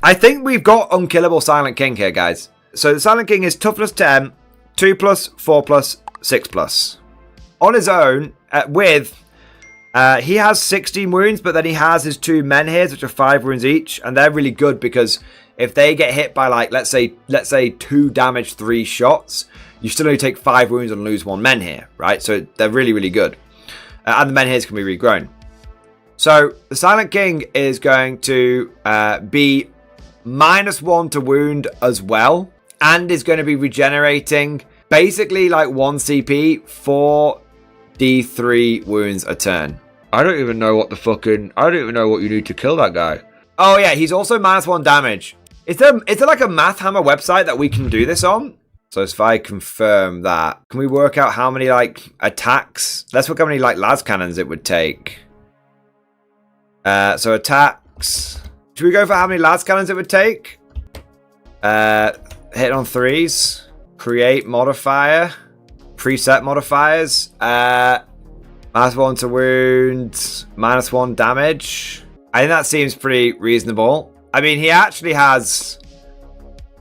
I think we've got unkillable Silent King here, guys. So the Silent King is toughness 10, 2+, 4+, 6+. On his own, he has 16 wounds, but then he has his 2 menhirs, which are 5 wounds each, and they're really good because if they get hit by, like, let's say 2 damage, 3 shots, you still only take 5 wounds and lose 1 menhir, right? So they're really, really good. And the menhirs can be regrown. So the Silent King is going to be -1 to wound as well, and is going to be regenerating basically like 1 CP for D3 wounds a turn. I don't even know what you need to kill that guy. Oh yeah, he's also -1 damage. Is there like a Math Hammer website that we can do this on? So if I confirm that, can we work out how many like attacks? Let's work out how many like las cannons it would take. So attacks. Should we go for how many las cannons it would take? Hit on 3s. Create modifier. Preset modifiers. -1 to wound. -1 damage. I think that seems pretty reasonable. I mean, he actually has...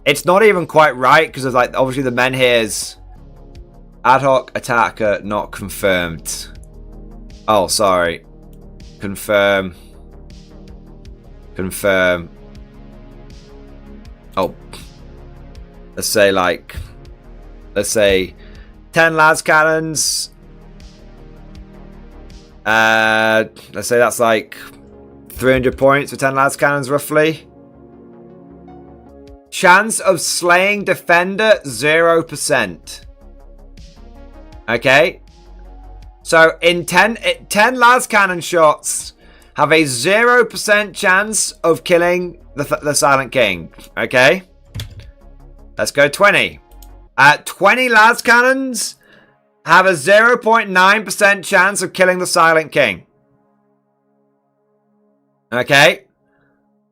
It's not even quite right because of like obviously the menhirs. Ad hoc attacker not confirmed. Oh, sorry. Confirm. Oh. Let's say 10 las cannons. Let's say that's like 300 points for 10 las cannons roughly. Chance of slaying defender 0%. Okay. So in 10 las cannon shots have a 0% chance of killing the Silent King. Okay. Let's go 20. 20 las cannons have a 0.9% chance of killing the Silent King. Okay.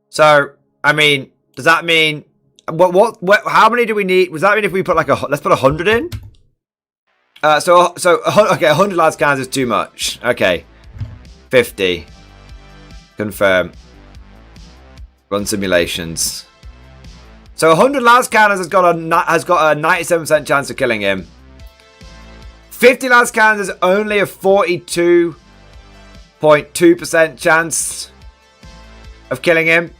So, I mean, does that mean... What, how many do we need? Does that mean if we put like let's put 100 in? Okay, 100 las cannons is too much. Okay. 50. Confirm. Run simulations. So 100 las cannons has got a 97% chance of killing him. 50 las cannons is only a 42.2% chance of killing him.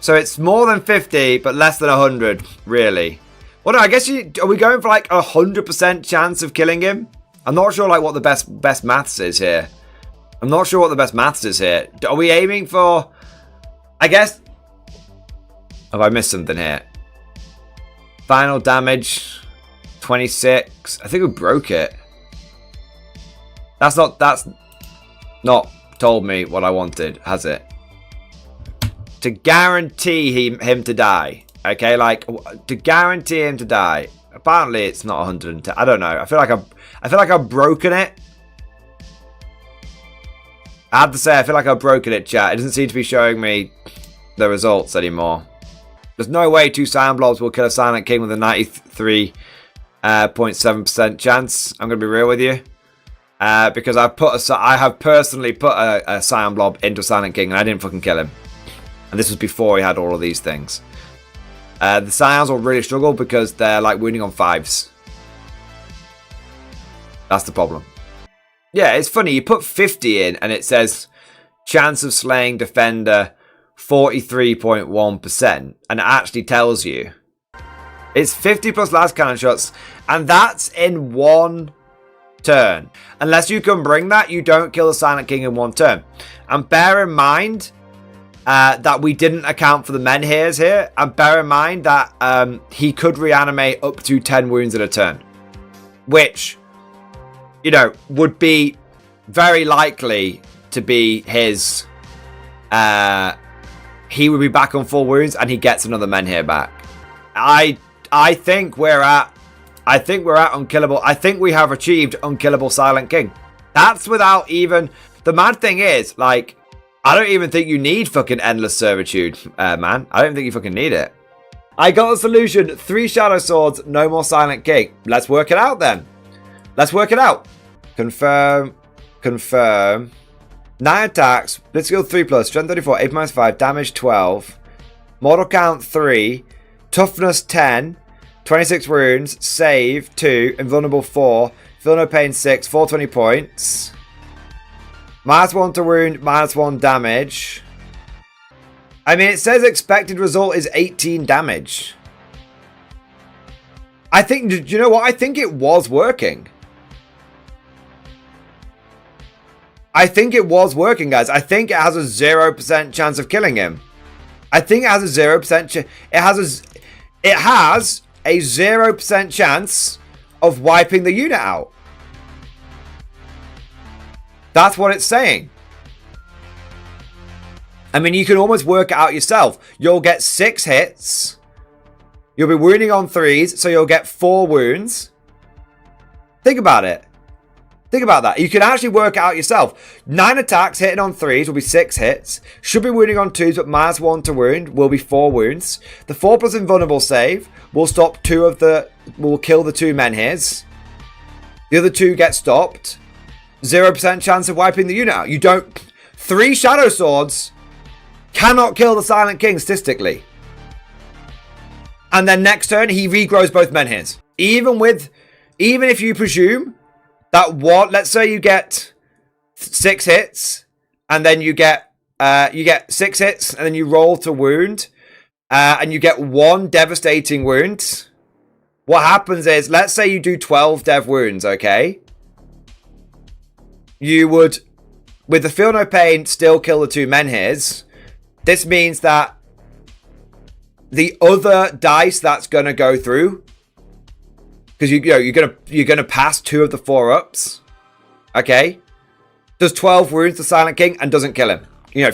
So it's more than 50, but less than 100, really. Well, no, I guess are we going for like 100% chance of killing him? I'm not sure like what the best maths is here. Are we aiming for... I guess... Have I missed something here? Final damage 26. I think we broke it. That's not told me what I wanted, has it? To guarantee him to die. Okay, like to guarantee him to die. Apparently it's not 110. I don't know. I feel like I've broken it. I have to say I feel like I've broken it, chat. It doesn't seem to be showing me the results anymore. There's no way 2 Silent Blobs will kill a Silent King with a 93.7% chance. I'm going to be real with you. Because I have personally put a Silent Blob into a Silent King and I didn't fucking kill him. And this was before he had all of these things. The Scions will really struggle because they're like wounding on 5s. That's the problem. Yeah, it's funny. You put 50 in and it says chance of slaying defender 43.1%. And it actually tells you it's 50 plus las cannon shots. And that's in 1 turn. Unless you can bring that, you don't kill the Silent King in 1 turn. And bear in mind that we didn't account for the menhirs here. And bear in mind that he could reanimate up to 10 wounds in a turn. Which, you know, would be very likely to be his... he would be back on 4 wounds and he gets another menhir back. I think we're at unkillable. I think we have achieved unkillable Silent King. That's without even... The mad thing is, like... I don't even think you need fucking Endless Servitude, man. I don't think you fucking need it. I got a solution. 3 Shadow Swords, no more Silent King. Let's work it out then. Let's work it out. Confirm. 9 attacks. Let's go 3+. Strength 34. 8 -5. Damage 12. Mortal count 3, toughness 10, 26 wounds, save 2, invulnerable 4, feel no pain 6, 420 points. -1 to wound, -1 damage. I mean, it says expected result is 18 damage. I think, do you know what? I think it was working. I think it was working, guys. I think it has a 0% chance of killing him. I think it has a 0% chance. It has a 0% chance of wiping the unit out. That's what it's saying. I mean, you can almost work it out yourself. You'll get 6 hits. You'll be wounding on 3s, so you'll get 4 wounds. Think about it. Think about that. You can actually work it out yourself. 9 attacks hitting on 3s will be 6 hits. Should be wounding on 2s, but -1 to wound will be 4 wounds. The 4+ invulnerable save will stop will kill the 2 menhirs. The other 2 get stopped. 0% chance of wiping the unit out. You don't... 3 Shadow Swords cannot kill the Silent King statistically. And then next turn, he regrows both menhirs. Even if you presume that let's say you get 6 hits, and then you get 6 hits, and then you roll to wound, and you get 1 devastating wound. What happens is, let's say you do 12 dev wounds, okay? You would, with the feel no pain, still kill the 2 menhirs. This means that the other dice that's gonna go through, because you're gonna pass 2 of the 4-ups, okay? Does 12 wounds to Silent King and doesn't kill him. You know,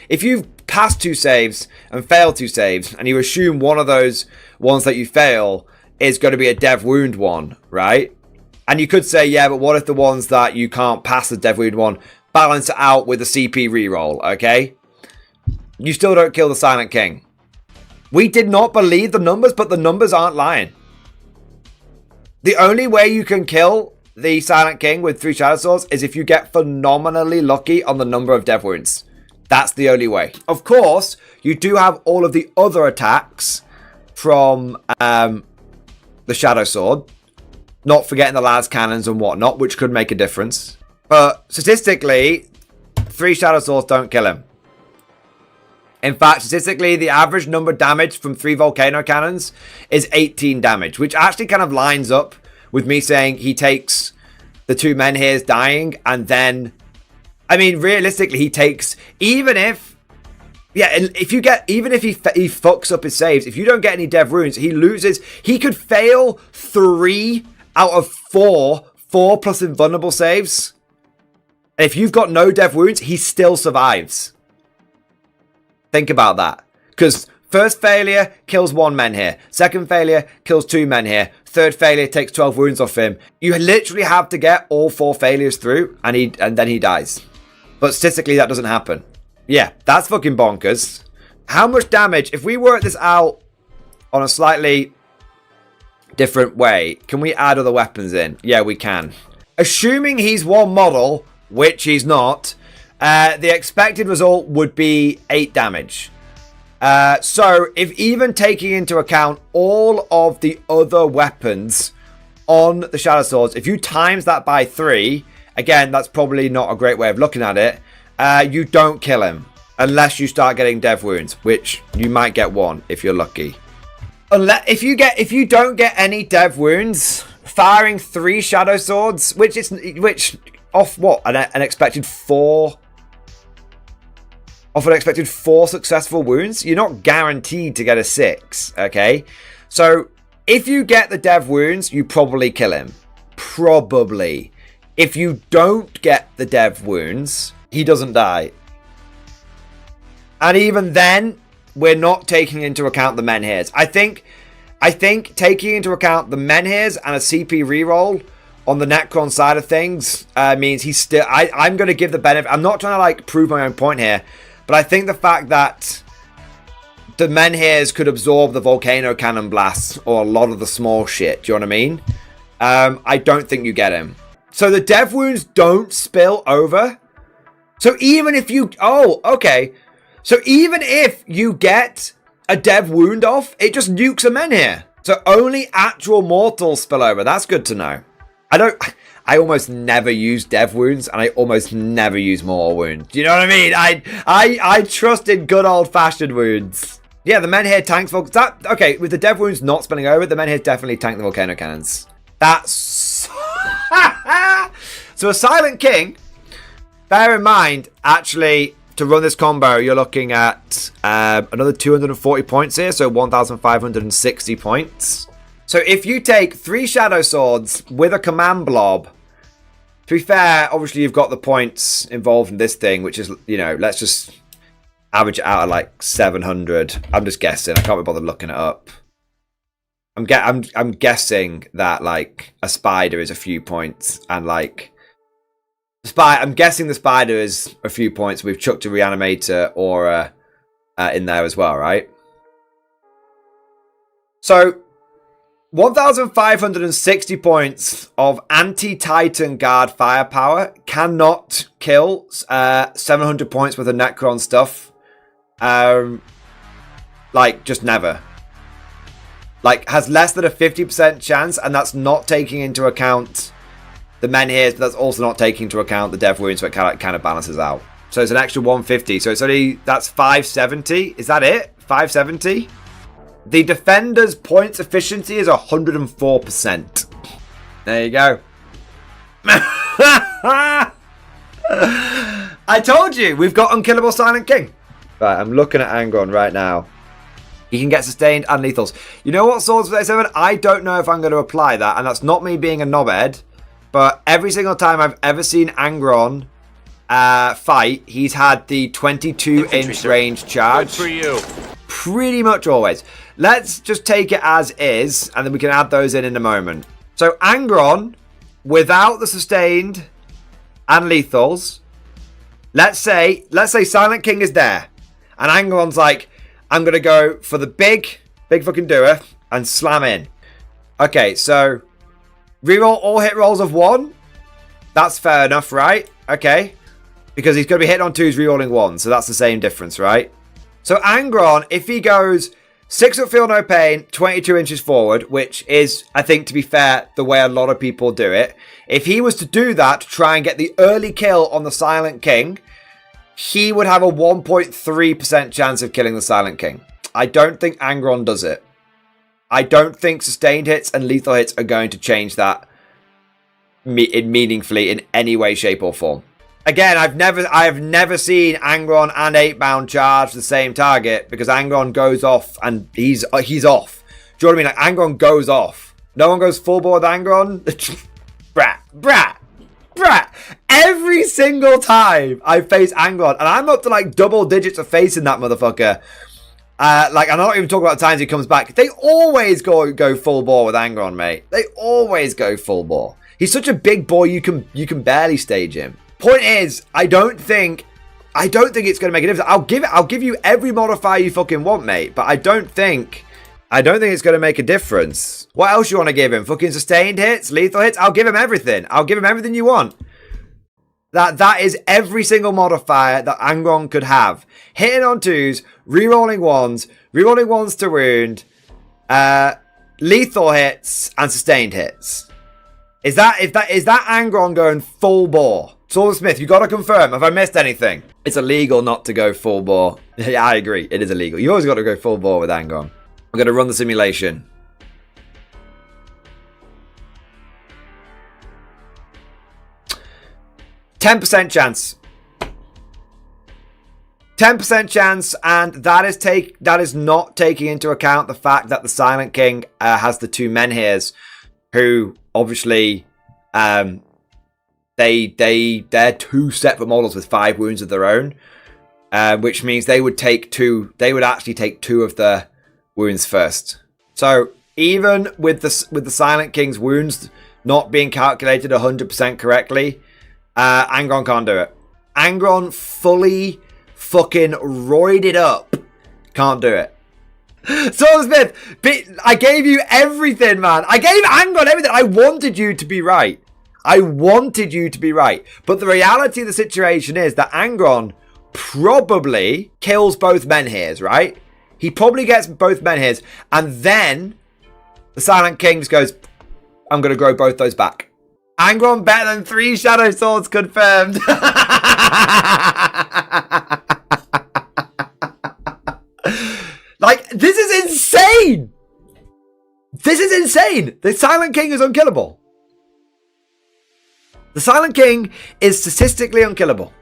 if you've passed 2 saves and failed 2 saves, and you assume one of those ones that you fail is going to be a dev wound one, right? And you could say, yeah, but what if the ones that you can't pass the dev wound one balance it out with a CP reroll, okay? You still don't kill the Silent King. We did not believe the numbers, but the numbers aren't lying. The only way you can kill the Silent King with 3 Shadow Swords is if you get phenomenally lucky on the number of dev wounds. That's the only way. Of course, you do have all of the other attacks from the Shadow Sword. Not forgetting the las cannons and whatnot, which could make a difference. But statistically, 3 Shadow Swords don't kill him. In fact, statistically, the average number damage from 3 volcano cannons is 18 damage, which actually kind of lines up with me saying he takes the 2 menhirs dying, and then, I mean, realistically, he takes, even if he fucks up his saves, if you don't get any dev wounds, he loses. He could fail 3 out of 4 plus invulnerable saves. And if you've got no dev wounds, he still survives. Think about that. Because first failure kills 1 menhir. Second failure kills 2 menhir. Third failure takes 12 wounds off him. You literally have to get all 4 failures through, and then he dies. But statistically, that doesn't happen. Yeah, that's fucking bonkers. How much damage? If we work this out on a slightly different way, can we add other weapons in? Yeah, we can. Assuming he's 1 model, which he's not, the expected result would be 8 damage. So, if even taking into account all of the other weapons on the Shadow Swords, if you times that by 3, again, that's probably not a great way of looking at it, you don't kill him. Unless you start getting dev wounds, which you might get 1 if you're lucky. If you don't get any dev wounds, firing 3 Shadow Swords, which off what? An expected 4... Off an expected 4 successful wounds, you're not guaranteed to get a 6, okay? So, if you get the dev wounds, you probably kill him. Probably. If you don't get the dev wounds, he doesn't die. And even then, we're not taking into account the menhirs. I think taking into account the menhirs and a CP reroll on the Necron side of things means he's still... I'm going to give the benefit... I'm not trying to, like, prove my own point here. But I think the fact that the menhirs could absorb the volcano cannon blasts or a lot of the small shit, do you know what I mean? I don't think you get him. So the dev wounds don't spill over. So even if you... Oh, okay. So even if you get a dev wound off, it just nukes a menhir. So only actual mortals spill over. That's good to know. I almost never use dev wounds, and I almost never use mortal wounds. Do you know what I mean? I trust in good old-fashioned wounds. Yeah, the menhir tanks. Okay, with the dev wounds not spilling over, the menhir definitely tank the volcano cannons. That's so a Silent King. Bear in mind, actually, to run this combo, you're looking at another 240 points here, so 1,560 points. So if you take 3 Shadow Swords with a Command Blob, to be fair, obviously you've got the points involved in this thing, which is, you know, let's just average it out at like 700. I'm just guessing. I can't be bothered looking it up. I'm guessing that like a spider is a few points, and like I'm guessing the spider is a few points. We've chucked a reanimator or in there as well, right? So 1,560 points of anti-Titan Guard firepower cannot kill 700 points worth of Necron stuff. Like, just never. Like, has less than a 50% chance, and that's not taking into account the menhirs, but that's also not taking into account the dev wounds, so it kind of balances out. So it's an extra 150. So it's only, that's 570. Is that it? 570? The defender's points efficiency is 104%. There you go. I told you, we've got Unkillable Silent King. Right, I'm looking at Angron right now. He can get sustained and lethals. You know what, Swords 37? I don't know if I'm going to apply that, and that's not me being a knobhead, but every single time I've ever seen Angron fight, he's had the 22-inch range charge. Good for you. Pretty much always. Let's just take it as is, and then we can add those in a moment. So Angron, without the sustained and lethals, let's say Silent King is there, and Angron's like, I'm going to go for the big fucking doer and slam in. Okay, so reroll all hit rolls of 1. That's fair enough, right? Okay. Because he's going to be hitting on 2s, rerolling 1. So that's the same difference, right? So Angron, if he goes 6 foot feel no pain, 22 inches forward, which is, I think, to be fair, the way a lot of people do it. If he was to do that to try and get the early kill on the Silent King, he would have a 1.3% chance of killing the Silent King. I don't think Angron does it. I don't think sustained hits and lethal hits are going to change that meaningfully in any way, shape, or form. Again, I have never seen Angron and 8-bound charge the same target, because Angron goes off and he's off. Do you know what I mean? Like, Angron goes off. No one goes full bore with Angron. Brat. Every single time I face Angron, and I'm up to like double digits of facing that motherfucker. Like, I'm not even talking about the times he comes back. They always go full bore with Angron, mate. They always go full bore. He's such a big boy, you can barely stage him. Point is, I don't think it's going to make a difference. I'll give you every modifier you fucking want, mate. But I don't think it's going to make a difference. What else you want to give him? Fucking sustained hits, lethal hits. I'll give him everything. I'll give him everything you want. That is every single modifier that Angron could have. Hitting on 2s, rerolling 1s to wound, lethal hits, and sustained hits. Is that Angron going full bore? Sword Smith, you got to confirm. Have I missed anything? It's illegal not to go full bore. Yeah, I agree. It is illegal. You always got to go full bore with Angron. I'm going to run the simulation. %10 chance. 10% chance, and that is not taking into account the fact that the Silent King has the 2 menhirs, who obviously they're 2 separate models with 5 wounds of their own, which means they would actually take 2 of the wounds first. So even with the Silent King's wounds not being calculated 100% correctly, Angron can't do it. Angron fully fucking roided up can't do it. Sword Smith, I gave you everything, man. I gave Angron everything. I wanted you to be right. But the reality of the situation is that Angron probably kills both menhirs, right? He probably gets both menhirs, and then the Silent King just goes, I'm going to grow both those back. Angron better than 3 Shadow Swords confirmed. Like, this is insane. This is insane. The Silent King is unkillable. The Silent King is statistically unkillable.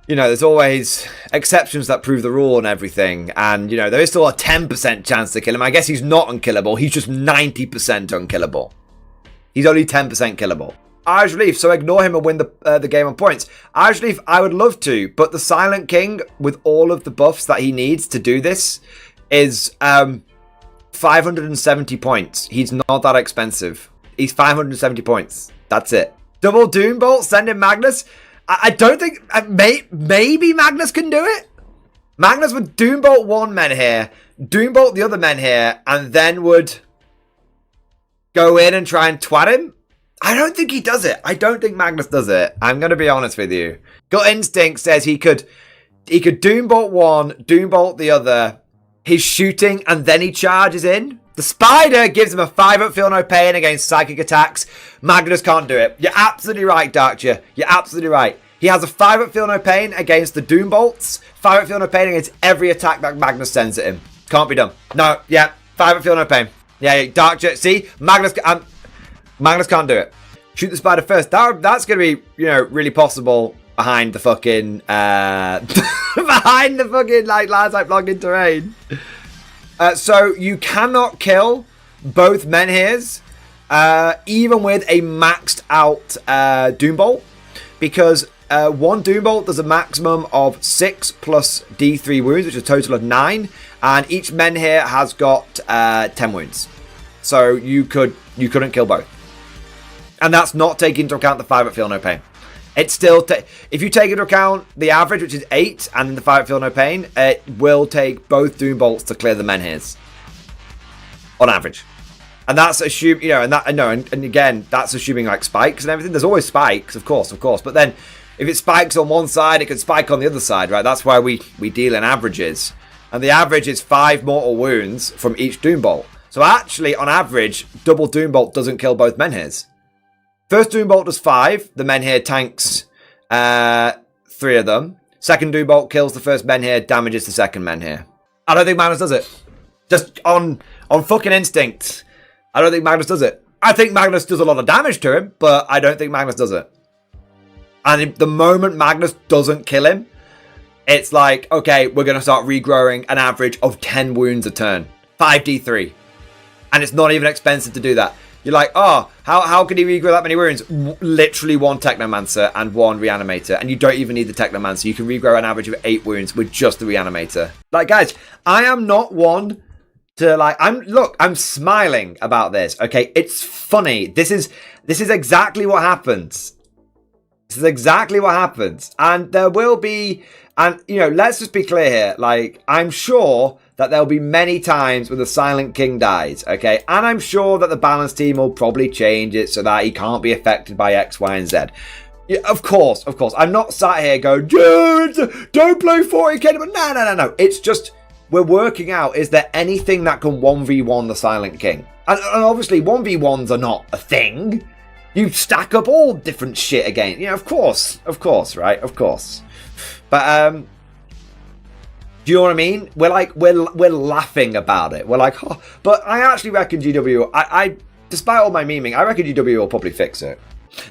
You know, there's always exceptions that prove the rule and everything. And, you know, there is still a 10% chance to kill him. I guess he's not unkillable. He's just 90% unkillable. He's only 10% killable. Irish Relief, so ignore him and win the game on points. Irish Relief, I would love to, but the Silent King, with all of the buffs that he needs to do this, is 570 points. He's not that expensive. He's 570 points. That's it. Double Doombolt, send in Magnus. I don't think... maybe Magnus can do it? Magnus would Doombolt one men here, Doombolt the other men here, and then would go in and try and twat him? I don't think he does it. I don't think Magnus does it. I'm going to be honest with you. Gut Instinct says he could Doombolt one, Doombolt the other, he's shooting, and then he charges in. The Spider gives him a 5-up feel no pain against psychic attacks. Magnus can't do it. You're absolutely right, Darkcha. You're absolutely right. He has a 5-up feel no pain against the Doombolts. 5-up feel no pain against every attack that Magnus sends at him. Can't be done. No, yeah. 5-up feel no pain. Yeah, Darkcha. See? Magnus can't do it. Shoot the Spider first. That's going to be, you know, really possible behind the fucking... behind the fucking, like, land type blocking terrain. So you cannot kill both menhirs, even with a maxed out Doombolt, because one Doombolt does a maximum of 6 plus D3 wounds, which is a total of 9, and each menhir has got 10 wounds. So you couldn't kill both, and that's not taking into account the 5-up feel no pain. It's still, if you take into account the average, which is 8, and the 5-up feel no pain, it will take both Doombolts to clear the menhirs. On average. And that's assuming, you know, and again, that's assuming like spikes and everything. There's always spikes, of course. But then, if it spikes on one side, it could spike on the other side, right? That's why we deal in averages. And the average is 5 mortal wounds from each Doombolt. So actually, on average, double Doombolt doesn't kill both menhirs. First Doombolt does 5. The menhir tanks 3 of them. Second Doombolt kills the first menhir, damages the second menhir. I don't think Magnus does it. Just on fucking instinct. I don't think Magnus does it. I think Magnus does a lot of damage to him, but I don't think Magnus does it. And the moment Magnus doesn't kill him, it's like, okay, we're going to start regrowing an average of 10 wounds a turn. 5d3. And it's not even expensive to do that. You're like, oh, how can he regrow that many wounds? Literally 1 Technomancer and 1 Reanimator. And you don't even need the Technomancer. You can regrow an average of 8 wounds with just the Reanimator. Like, guys, I am not one to, like, I'm smiling about this, okay? It's funny. This is exactly what happens. This is exactly what happens. And there will be, and, you know, let's just be clear here. Like, I'm sure that there'll be many times when the Silent King dies, okay? And I'm sure that the balance team will probably change it so that he can't be affected by X, Y, and Z. Yeah, of course. I'm not sat here going, dude, don't play 40k. But no. It's just, we're working out, is there anything that can 1v1 the Silent King? And obviously, 1v1s are not a thing. You stack up all different shit again. You know, of course, right? Of course. But, do you know what I mean? We're laughing about it. We're like, oh, but I actually reckon GW, I despite all my memeing, I reckon GW will probably fix it.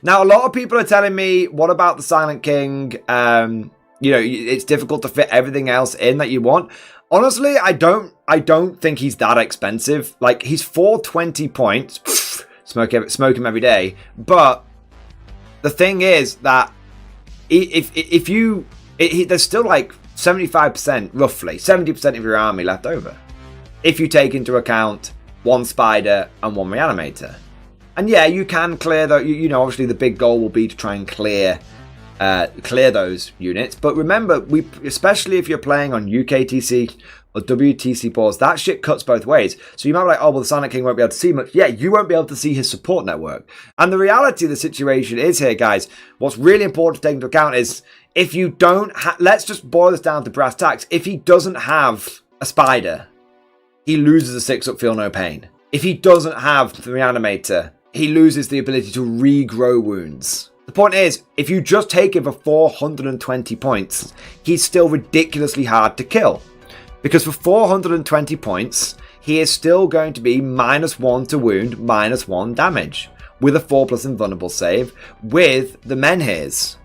Now, a lot of people are telling me, what about the Silent King? You know, it's difficult to fit everything else in that you want. Honestly, I don't think he's that expensive. Like, he's 420 points. Smoke him every day. But the thing is that if you, there's still like 75%, roughly 70% of your army left over, if you take into account 1 Spider and 1 Reanimator. And yeah, you can clear that. You know, obviously the big goal will be to try and clear those units. But remember, especially if you're playing on UKTC or WTC boards, that shit cuts both ways. So you might be like, oh, well, the Silent King won't be able to see much. Yeah, you won't be able to see his support network. And the reality of the situation is here, guys, what's really important to take into account is, if you don't let's just boil this down to brass tacks. If he doesn't have a Spider, he loses a 6-up Feel No Pain. If he doesn't have the Reanimator, he loses the ability to regrow wounds. The point is, if you just take him for 420 points, he's still ridiculously hard to kill. Because for 420 points, he is still going to be -1 to wound, -1 damage. With a 4+ invulnerable save, with the menhirs.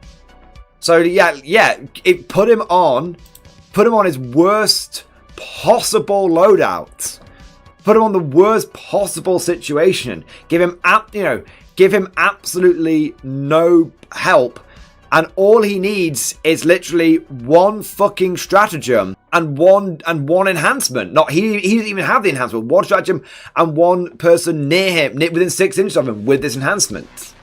So yeah, it put him on his worst possible loadout. Put him on the worst possible situation. Give him absolutely no help, and all he needs is literally one fucking stratagem and one enhancement. He doesn't even have the enhancement. One stratagem and one person near him, within 6 inches of him, with this enhancement.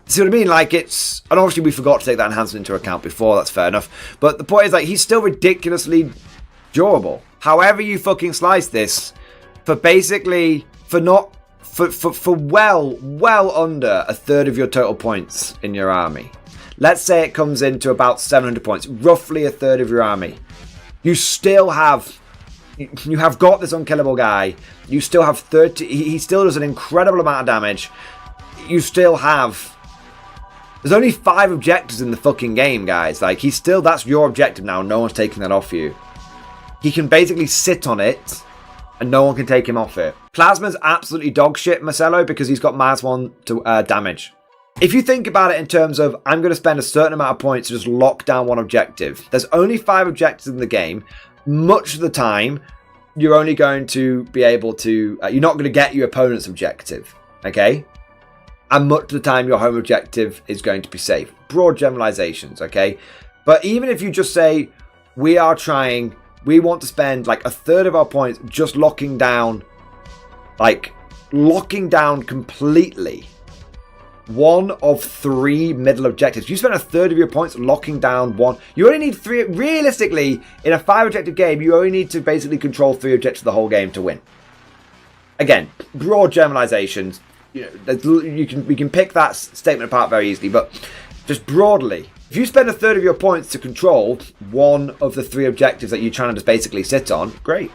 See what I mean? Like, it's... And obviously we forgot to take that enhancement into account before, that's fair enough. But the point is, like, he's still ridiculously durable. However you fucking slice this, for well under a third of your total points in your army. Let's say it comes into about 700 points, roughly a third of your army. You have got this unkillable guy. You still have 30. He still does an incredible amount of damage. You still have... There's only 5 objectives in the fucking game, guys. Like, that's your objective now. No one's taking that off you. He can basically sit on it, and no one can take him off it. Plasma's absolutely dog shit, Marcelo, because he's got -1 to damage. If you think about it in terms of, I'm going to spend a certain amount of points to just lock down one objective. There's only 5 objectives in the game. Much of the time, you're only going to be able to... you're not going to get your opponent's objective, okay? And much of the time, your home objective is going to be safe. Broad generalizations, okay? But even if you just say, we want to spend like a third of our points just locking down completely one of 3 middle objectives. You spend a third of your points locking down one. You only need 3. Realistically, in a 5 objective game, you only need to basically control 3 objectives the whole game to win. Again, broad generalizations. You know, we can pick that statement apart very easily, but just broadly, if you spend a third of your points to control one of the 3 objectives that you're trying to just basically sit on, great.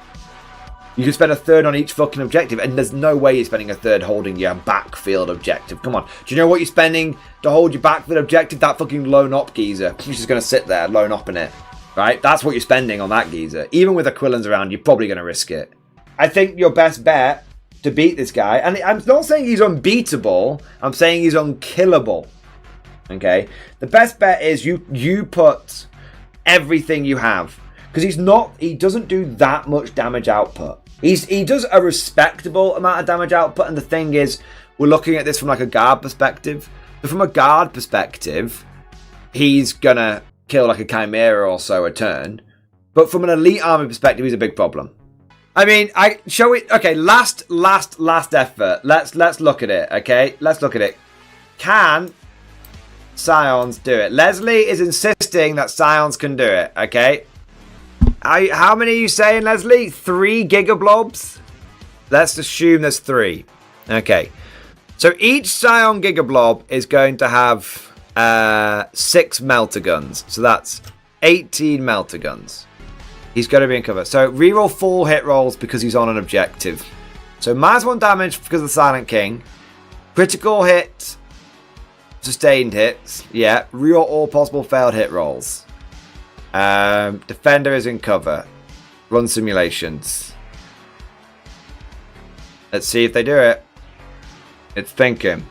You can spend a third on each fucking objective, and there's no way you're spending a third holding your backfield objective. Come on. Do you know what you're spending to hold your backfield objective? That fucking lone op geezer. He's just going to sit there, lone op in it. Right? That's what you're spending on that geezer. Even with Aquilans around, you're probably going to risk it. I think your best bet to beat this guy, and I'm not saying he's unbeatable, I'm saying he's unkillable. Okay? The best bet is you put everything you have. Because he doesn't do that much damage output. He does a respectable amount of damage output, and the thing is, we're looking at this from like a guard perspective. But from a guard perspective, he's gonna kill like a chimera or so a turn. But from an elite army perspective, he's a big problem. I mean, okay, last effort. Let's look at it, okay? Let's look at it. Can Scions do it? Leslie is insisting that Scions can do it, okay? How many are you saying, Leslie? 3 gigablobs? Let's assume there's 3. Okay. So each Scion gigablob is going to have 6 melter guns. So that's 18 melter guns. He's going to be in cover. So reroll 4 hit rolls because he's on an objective. So -1 damage because of the Silent King. Critical hit. Sustained hits. Yeah. Reroll all possible failed hit rolls. Defender is in cover. Run simulations. Let's see if they do it. It's thinking.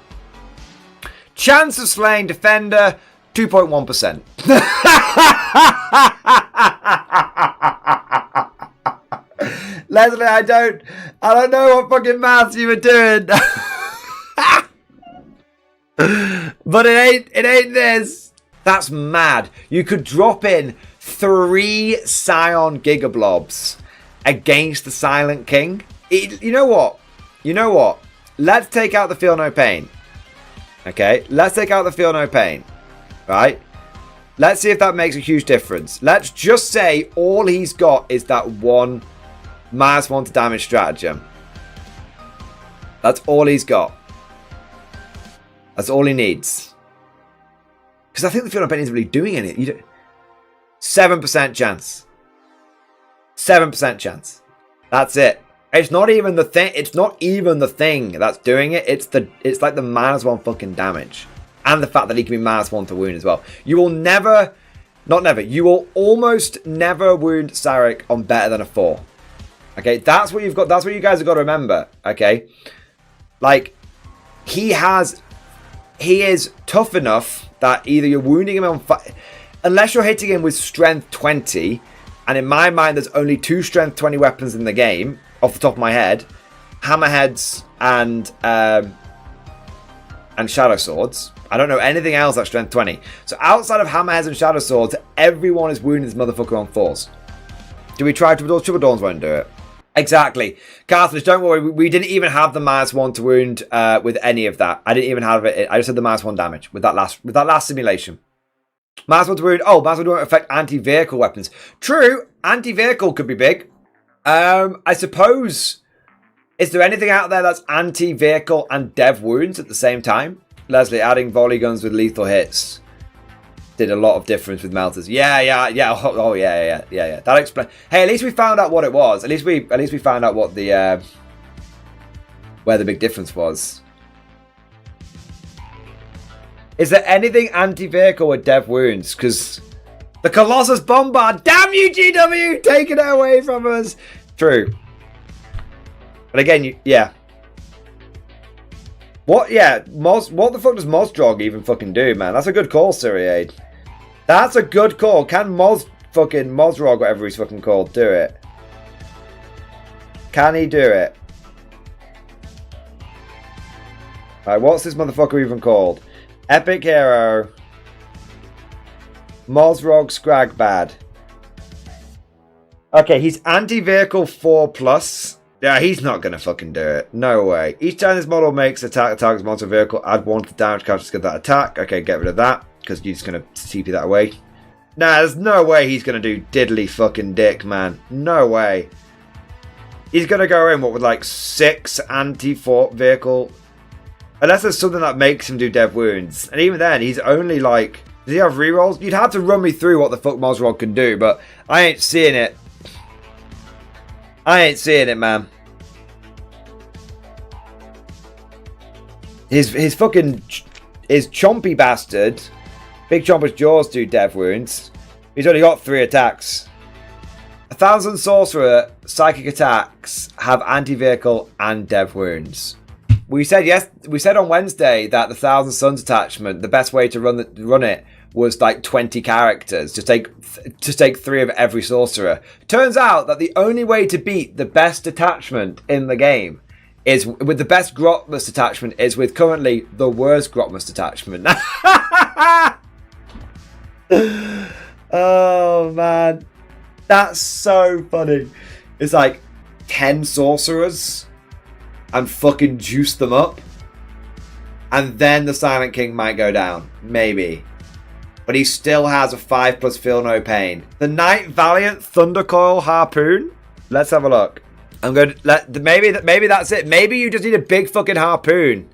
Chance of slaying defender 2.1%. Leslie, I don't know what fucking maths you were doing. But it ain't this. That's mad. You could drop in 3 Scion gigablobs against the Silent King. You know what? Let's take out the Feel No Pain. Okay? Let's take out the Feel No Pain. Right? Let's see if that makes a huge difference. Let's just say all he's got is that one -1 to damage stratagem. That's all he's got. That's all he needs. Because I think the Feel No Pain isn't really doing anything. 7% chance. 7% chance. That's it. It's not even the thing. It's not even the thing that's doing it. It's like the -1 fucking damage. And the fact that he can be -1 to wound as well. You will never, not never, you will almost never wound Sarek on better than a 4. Okay, that's what you've got. That's what you guys have got to remember. Okay, like he is tough enough that either you're wounding him on, unless you're hitting him with strength 20, and in my mind, there's only 2 strength 20 weapons in the game, off the top of my head, hammerheads and shadow swords. I don't know anything else that's strength 20. So outside of hammerheads and shadow swords, everyone is wounding this motherfucker on 4s. Do we try Triple Dawns? Triple Dawns won't do it. Exactly. Carthage, don't worry. We didn't even have the -1 to wound with any of that. I didn't even have it. I just had the -1 damage with that last simulation. -1 to wound. Oh, -1 won't affect anti-vehicle weapons. True. Anti-vehicle could be big. I suppose. Is there anything out there that's anti-vehicle and dev wounds at the same time? Leslie, adding volley guns with lethal hits did a lot of difference with melters. Yeah. Oh, yeah. That explains. Hey, at least we found out what it was. At least we found out what the where the big difference was. Is there anything anti-vehicle with dev wounds? Because the Colossus Bombard. Damn you, GW, taking it away from us. True. But again, yeah. What? Yeah, what the fuck does Mozdrog even fucking do, man? That's a good call, Siriade. That's a good call. Can Mozdrog, whatever he's fucking called, do it? Can he do it? Alright, what's this motherfucker even called? Epic Hero. Mozdrog Scragbad. Okay, he's anti-vehicle 4+. Yeah, he's not going to fucking do it. No way. Each time this model makes attack that targets monster vehicle, add 1 to damage counter to get that attack. Okay, get rid of that, because you're just going to TP that away. Nah, there's no way he's going to do diddly fucking dick, man. No way. He's going to go in, what, with like 6 anti-fort vehicle? Unless there's something that makes him do dev wounds. And even then, he's only like... Does he have rerolls? You'd have to run me through what the fuck Mozdrog can do, but I ain't seeing it. I ain't seeing it, man. His chompy bastard. Big Chomper's jaws do dev wounds. He's only got 3 attacks. 1,000 sorcerer psychic attacks have anti-vehicle and dev wounds. We said on Wednesday that the 1,000 Suns attachment, the best way to run it was like 20 characters. Just take 3 of every sorcerer. Turns out that the only way to beat the best attachment in the game is with the best Grotmust attachment is with currently the worst Grotmust attachment. Oh man, that's so funny. It's like 10 sorcerers and fucking juice them up, and then the Silent King might go down, maybe. But he still has a 5+ feel no pain. The Knight Valiant Thundercoil Harpoon. Let's have a look. I'm going to maybe that's it. Maybe you just need a big fucking harpoon.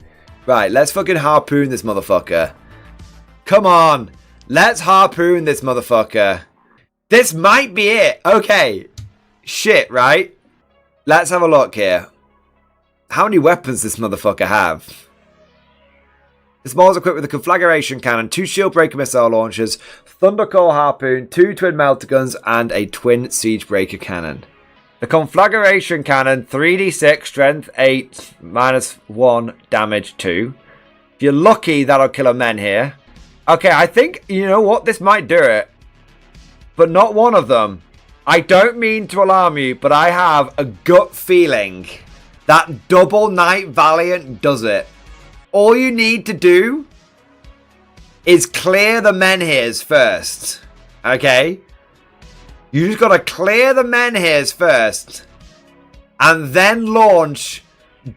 Right, let's fucking harpoon this motherfucker. Come on. Let's harpoon this motherfucker. This might be it. Okay. Shit, right? Let's have a look here. How many weapons does this motherfucker have? This model is equipped with a conflagration cannon, 2 shield breaker missile launchers, thundercoil harpoon, 2 twin melter guns, and a twin siege breaker cannon. The conflagration cannon, 3d6, strength 8, -1, damage 2. If you're lucky, that'll kill a men here. Okay, I think, you know what, this might do it. But not one of them. I don't mean to alarm you, but I have a gut feeling that double Knight Valiant does it. All you need to do is clear the menhirs first. Okay? You just gotta clear the menhirs first. And then launch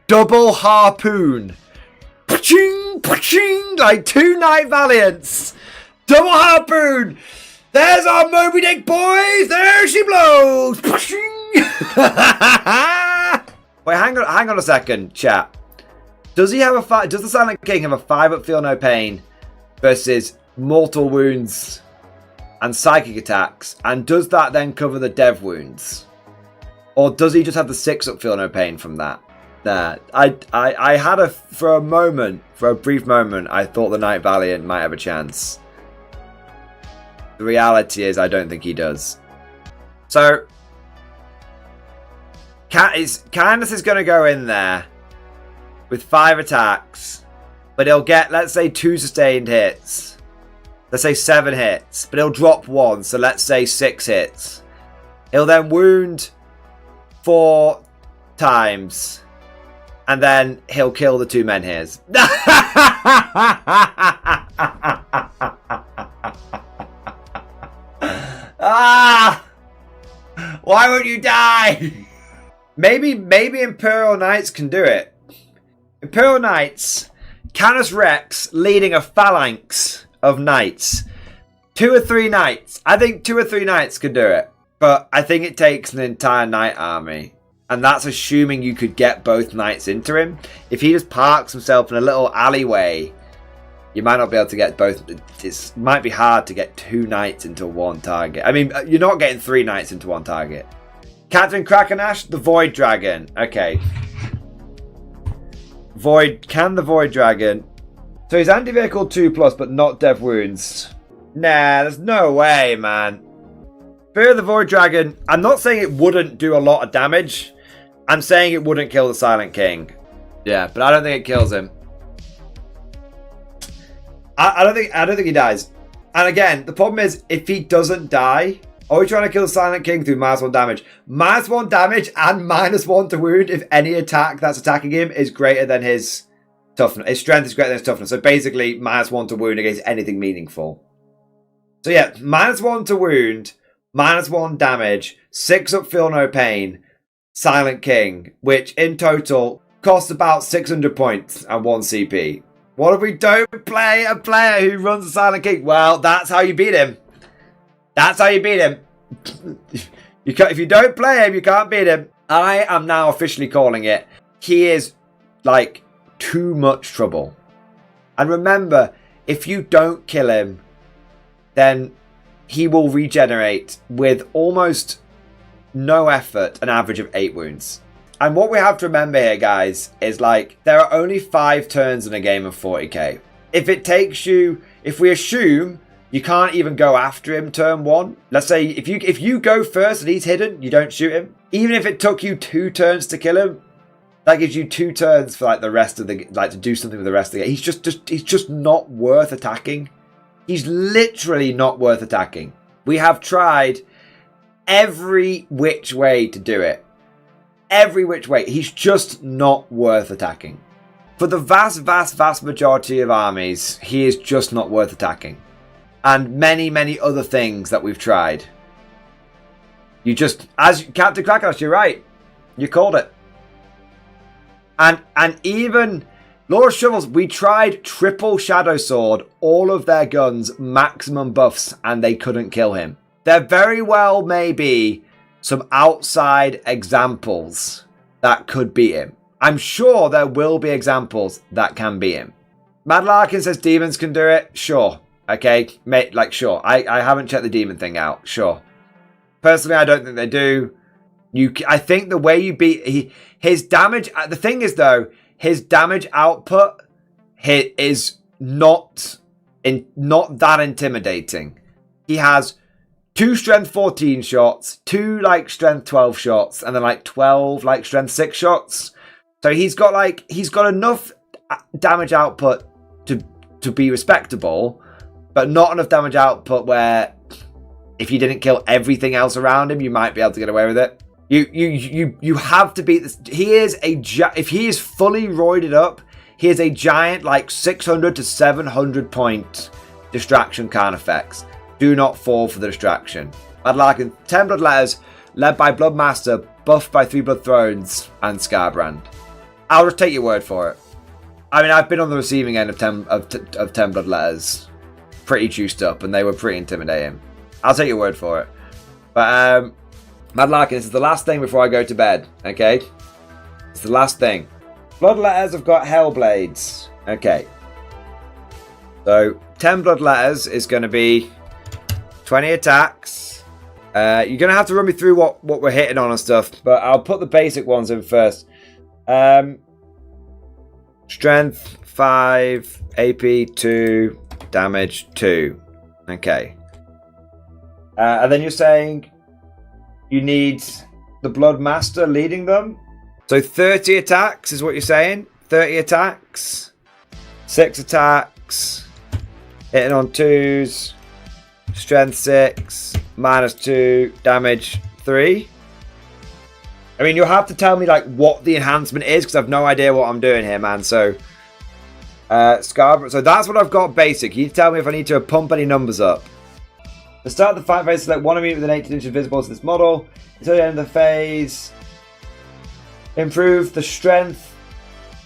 double harpoon. Paching, paching, like 2 Knight Valiants. Double harpoon. There's our Moby Dick, boys. There she blows. Paching. Wait, hang on a second, chat. Does the Silent King have a 5-up feel no pain versus mortal wounds and psychic attacks? And does that then cover the dev wounds? Or does he just have the 6 up feel no pain from that? There. I had for a brief moment, I thought the Knight Valiant might have a chance. The reality is I don't think he does. So, Candace is going to go in there with 5 attacks, but he'll get, let's say, 2 sustained hits. Let's say 7 hits, but he'll drop 1, so let's say 6 hits. He'll then wound 4 times, and then he'll kill the 2 menhirs. Ah! Why won't you die? Maybe Imperial Knights can do it. Imperial Knights, Canis Rex leading a phalanx of knights. 2 or 3 knights. I think 2 or 3 knights could do it. But I think it takes an entire knight army. And that's assuming you could get both knights into him. If he just parks himself in a little alleyway, you might not be able to get both. It might be hard to get 2 knights into 1 target. I mean, you're not getting 3 knights into 1 target. Captain Krakenash, the Void Dragon. Okay. Can the Void Dragon... So he's anti-vehicle 2+, but not dev wounds. Nah, there's no way, man. Fear of the Void Dragon, I'm not saying it wouldn't do a lot of damage. I'm saying it wouldn't kill the Silent King. Yeah, but I don't think it kills him. I don't think he dies. And again, the problem is, if he doesn't die, are we trying to kill the Silent King through -1 damage? -1 damage and -1 to wound if any attack that's attacking him is greater than his toughness. His strength is greater than his toughness. So basically, -1 to wound against anything meaningful. So yeah, -1 to wound, -1 damage, 6 up feel no pain, Silent King, which in total costs about 600 points and 1 CP. What if we don't play a player who runs the Silent King? Well, that's how you beat him. That's how you beat him. If you don't play him, you can't beat him. I am now officially calling it. He is, like, too much trouble. And remember, if you don't kill him, then he will regenerate with almost no effort, an average of 8 wounds. And what we have to remember here, guys, is like, there are only 5 turns in a game of 40k. If it takes you, if we assume you can't even go after him turn 1, let's say if you go first and he's hidden, you don't shoot him. Even if it took you 2 turns to kill him, that gives you 2 turns for like the rest of the, like to do something with the rest of the game. He's just not worth attacking. He's literally not worth attacking. We have tried every which way to do it. Every which way. He's just not worth attacking. For the vast majority of armies, he is just not worth attacking. And many other things that we've tried. You just, as Captain Krakenash, you're right. You called it. And even Lord of Shovels, we tried triple Shadow Sword, all of their guns, maximum buffs, and they couldn't kill him. There very well may be some outside examples that could beat him. I'm sure there will be examples that can beat him. Mad Larkin says demons can do it. Sure. Okay. Mate, like, sure. I haven't checked the demon thing out. Sure. Personally, I don't think they do. I think the way you beat... his damage... The thing is, though, his damage output is not that intimidating. He has 2 strength 14 shots, 2 like strength 12 shots, and then like 12 like strength 6 shots. So he's got enough damage output to be respectable, but not enough damage output where if you didn't kill everything else around him, you might be able to get away with it. You have to beat this. He is if he is fully roided up, he is a giant like 600 to 700 point distraction card effects. Do not fall for the distraction. Mad Larkin, 10 blood letters, led by Bloodmaster, buffed by 3 blood thrones and Scarbrand. I'll just take your word for it. I mean, I've been on the receiving end of 10 blood letters, pretty juiced up, and they were pretty intimidating. I'll take your word for it. But Mad Larkin, this is the last thing before I go to bed. Okay, it's the last thing. Blood letters have got Hellblades. Okay, so 10 blood letters is going to be 20 attacks, You're going to have to run me through what we're hitting on and stuff, but I'll put the basic ones in first. Strength 5, AP 2, damage 2. Okay. And then you're saying you need the Blood Master leading them? So 30 attacks is what you're saying? 30 attacks, 6 attacks, hitting on 2s, strength 6, -2, damage 3. I mean, you'll have to tell me like what the enhancement is because I've no idea what I'm doing here, man. So, Scarborough. So that's what I've got basic. You tell me if I need to pump any numbers up. To start the fight phase, select one of you with an 18 inch visible to this model. Until the end of the phase, improve the strength,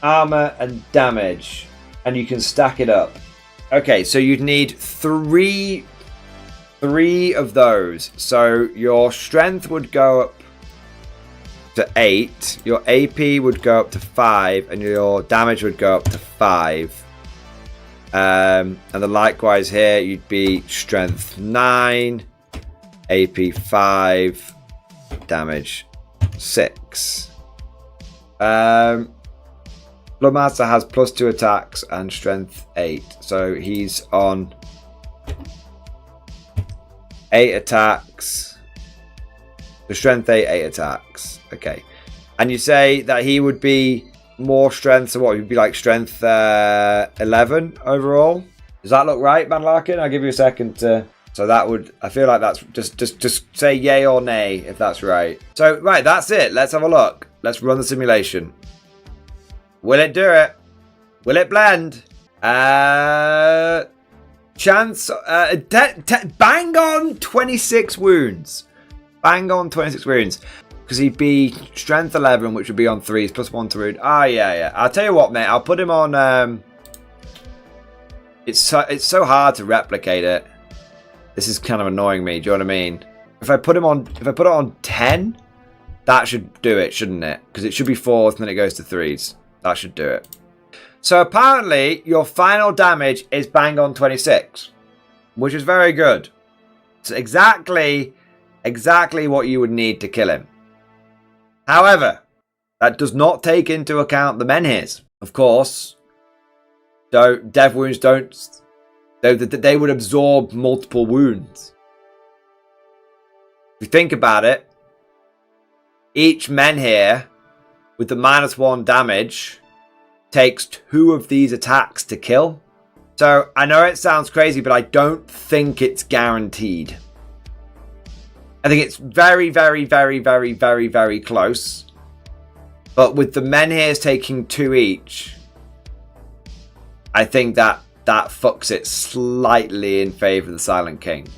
armor, and damage, and you can stack it up. Okay, so you'd need three of those. So your strength would go up to 8, your AP would go up to 5, and your damage would go up to 5. And then likewise here, you'd be strength 9, AP 5, damage 6. Bloodmaster has +2 attacks and strength 8, so he's on 8 attacks. The strength 8 attacks. Okay, and you say that he would be more strength. So what? He'd be like strength 11 overall. Does that look right, Man Larkin? I'll give you a second to. So that would. I feel like that's just say yay or nay if that's right. So right, that's it. Let's have a look. Let's run the simulation. Will it do it? Will it blend? Chance. Bang on 26 wounds. Bang on 26 wounds. Because he'd be strength 11, which would be on 3s, +1 to wound. Ah, yeah. I'll tell you what, mate. I'll put him on. It's so hard to replicate it. This is kind of annoying me. Do you know what I mean? If I put it on 10, that should do it, shouldn't it? Because it should be 4s and then it goes to 3s. That should do it. So apparently, your final damage is bang on 26, which is very good. It's exactly what you would need to kill him. However, that does not take into account the menhirs. Of course, dev wounds don't. They would absorb multiple wounds. If you think about it, each menhir with the -1 damage takes 2 of these attacks to kill. So I know it sounds crazy, but I don't think it's guaranteed. I think it's very, very, very, very, very, very close. But with the menhirs taking 2 each, I think that fucks it slightly in favor of the Silent King.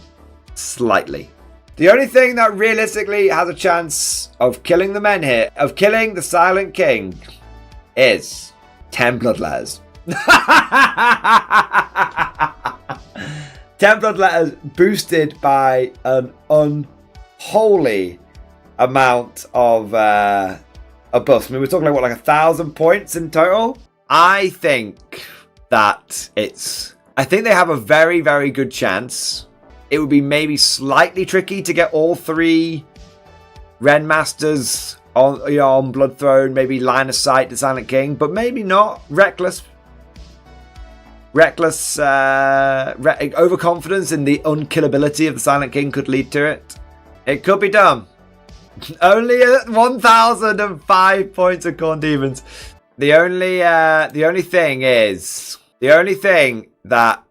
Slightly. The only thing that realistically has a chance of killing the menhir, of killing the Silent King, is 10 bloodletters. 10 bloodletters boosted by an unholy amount of buffs. I mean, we're talking like 1,000 points in total. I think that I think they have a very, very good chance. It would be maybe slightly tricky to get all 3 Ren Masters on Blood Throne, maybe line of sight to Silent King, but maybe not. Reckless overconfidence in the unkillability of the Silent King could lead to it. It could be done. Only at 1,005 points of Khorne Demons. The only thing that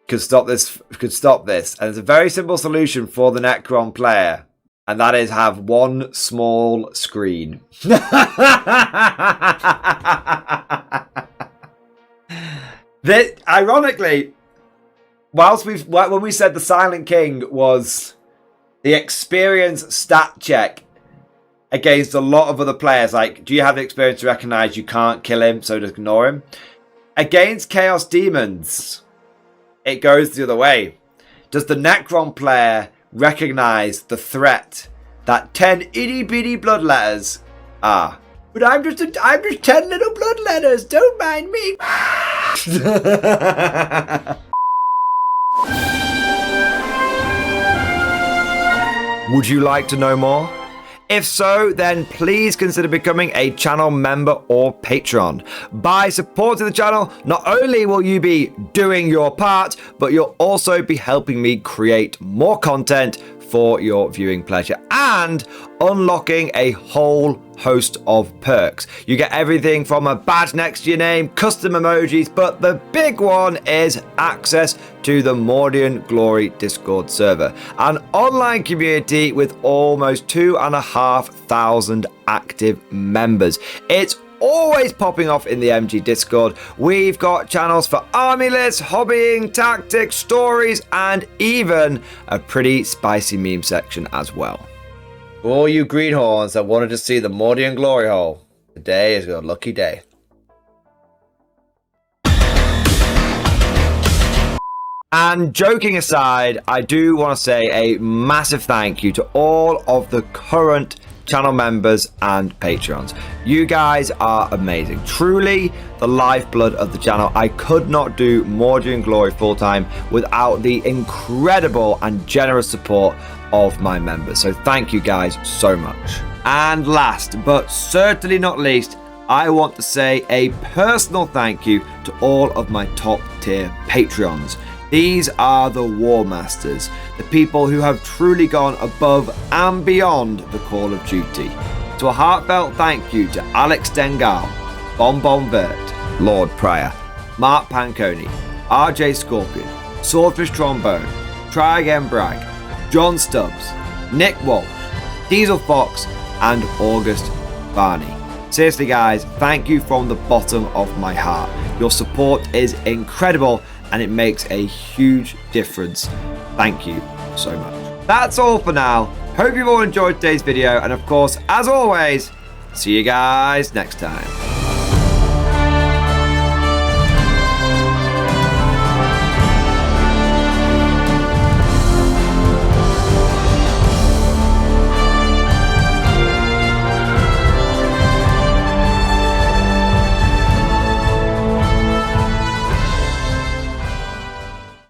could stop this, and it's a very simple solution for the Necron player, and that is have one small screen. Ironically, when we said the Silent King was the experience stat check against a lot of other players, like, do you have the experience to recognize you can't kill him, so just ignore him? Against Chaos Demons, it goes the other way. Does the Necron player recognize the threat that 10 itty bitty bloodletters are? But I'm just 10 little bloodletters, don't mind me. Would you like to know more? If so, then please consider becoming a channel member or patron. By supporting the channel, not only will you be doing your part, but you'll also be helping me create more content for your viewing pleasure and unlocking a whole host of perks. You get everything from a badge next to your name, custom emojis, but the big one is access to the Mordian Glory Discord server, an online community with almost 2,500 active members. It's always popping off in the MG Discord. We've got channels for army lists, hobbying, tactics, stories, and even a pretty spicy meme section as well. For all you greenhorns that wanted to see the Mordian glory hole, today is your lucky day. And joking aside, I do want to say a massive thank you to all of the current channel members and patrons. You guys are amazing. Truly the lifeblood of the channel. I could not do Mordian Glory full-time without the incredible and generous support of my members. So thank you guys so much. And last but certainly not least, I want to say a personal thank you to all of my top tier Patreons. These are the War Masters, the people who have truly gone above and beyond the call of duty. So a heartfelt thank you to Alex Dengal, Bonbon Vert, Lord Pryor, Mark Panconi, RJ Scorpion, Swordfish Trombone, Try Again Bragg, John Stubbs, Nick Walsh, Diesel Fox, and August Barney. Seriously guys, thank you from the bottom of my heart. Your support is incredible and it makes a huge difference. Thank you so much. That's all for now. Hope you've all enjoyed today's video, and of course, as always, see you guys next time.